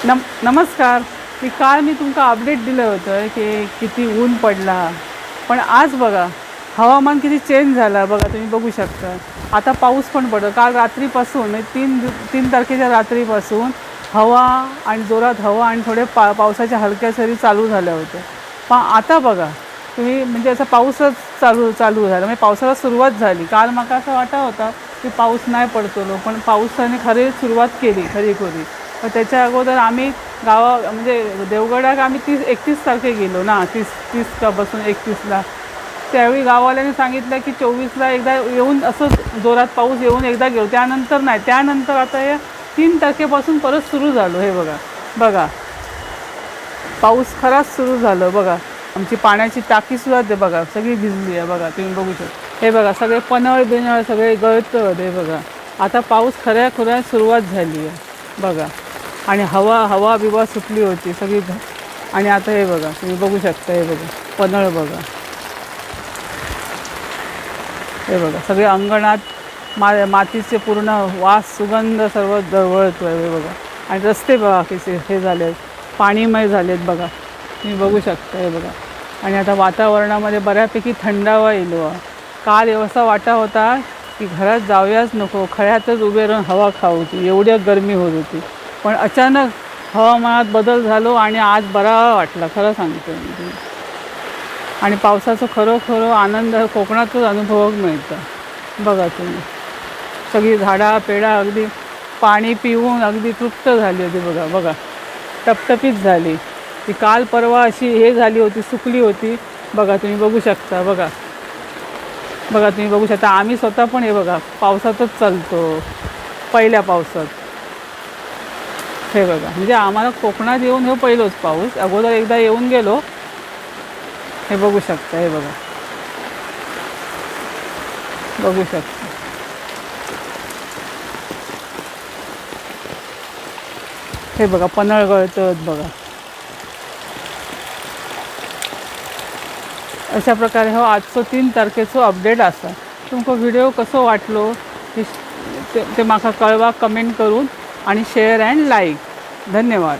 नमस्कार. काल मी तुमका अपडेट दिलं होतं की किती ऊन पडला, पण आज बघा हवामान किती चेंज झालं. बघा तुम्ही बघू शकता, आता पाऊस पण पडतो. काल रात्रीपासून म्हणजे तीन तारखेच्या रात्रीपासून हवा आणि जोरात हवा आणि थोडे पावसाच्या हलक्या सरी चालू झाल्या होत्या. पण आता बघा तुम्ही, म्हणजे असा पाऊसच चालू झाला, म्हणजे पावसाला सुरुवात झाली. काल मला असं वाटत होता की पाऊस नाही पडतो, पण पावसाने खरी सुरुवात केली खरी. पण त्याच्या अगोदर आम्ही म्हणजे देवगडात आम्ही 31 तारखे गेलो ना, 30 का बसून 31ला. त्यावेळी गाववाल्यांनी सांगितलं की 24ला एकदा येऊन असं जोरात पाऊस येऊन एकदा गेलो, त्यानंतर नाही. त्यानंतर आता हे 3 तारखेपासून परत सुरू झालो. हे बघा पाऊस खराच सुरू झालं. बघा आमची पाण्याची टाकीसुद्धा ते बघा सगळी भिजली आहे. बघा तुम्ही बघू शकता, हे बघा सगळे पनळ बिनळ सगळे गळतं. हे बघा आता पाऊस खऱ्या सुरुवात झाली आहे. बघा आणि हवा बिवा सुटली होती सगळी. आणि आता हे बघा तुम्ही बघू शकता, हे बघा पनळ बघा. हे बघा सगळे अंगणात मातीचे पूर्ण वास सुगंध सर्व दरवळतो आहे. हे बघा आणि रस्ते बघा कसे हे झाले आहेत, पाणीमय झालेत. बघा तुम्ही बघू शकता, हे बघा. आणि आता वातावरणामध्ये बऱ्यापैकी थंडावा येईल. काल असा वाटा होता की घरात जाऊयाच नको, खळ्यातच उभे राहून हवा खाऊ होती, एवढी गरमी होत होती. पण अचानक हवामानात बदल झालो आणि आज बरा वाटला, खरं सांगतो मी. आणि पावसाचं खरोखर आनंद कोकणातच अनुभवायला मिळतं. बघा तुम्ही सगळी झाडा पेडा अगदी पाणी पिऊन अगदी तृप्त झाली होती. बघा टपटपीत झाली. ती काल परवा अशी हे झाली होती, सुकली होती. बघा तुम्ही बघू शकता. बघा तुम्ही बघू शकता. आम्ही स्वतः पण हे बघा पावसातच चालतो, पहिल्या पावसात. हे बघा म्हणजे आम्हाला कोकणात येऊन हे पहिलंच पाऊस, अगोदर एकदा येऊन गेलो. हे बघू शकता, हे बघू शकता. हे बघा पनळ गळतं. बघा अशा प्रकारे हो आजचं 3 तारखेचं अपडेट असा. तुमका व्हिडिओ कसो वाटलो ते माका कळवा कमेंट करून, आणि शेअर अँड लाईक. धन्यवाद.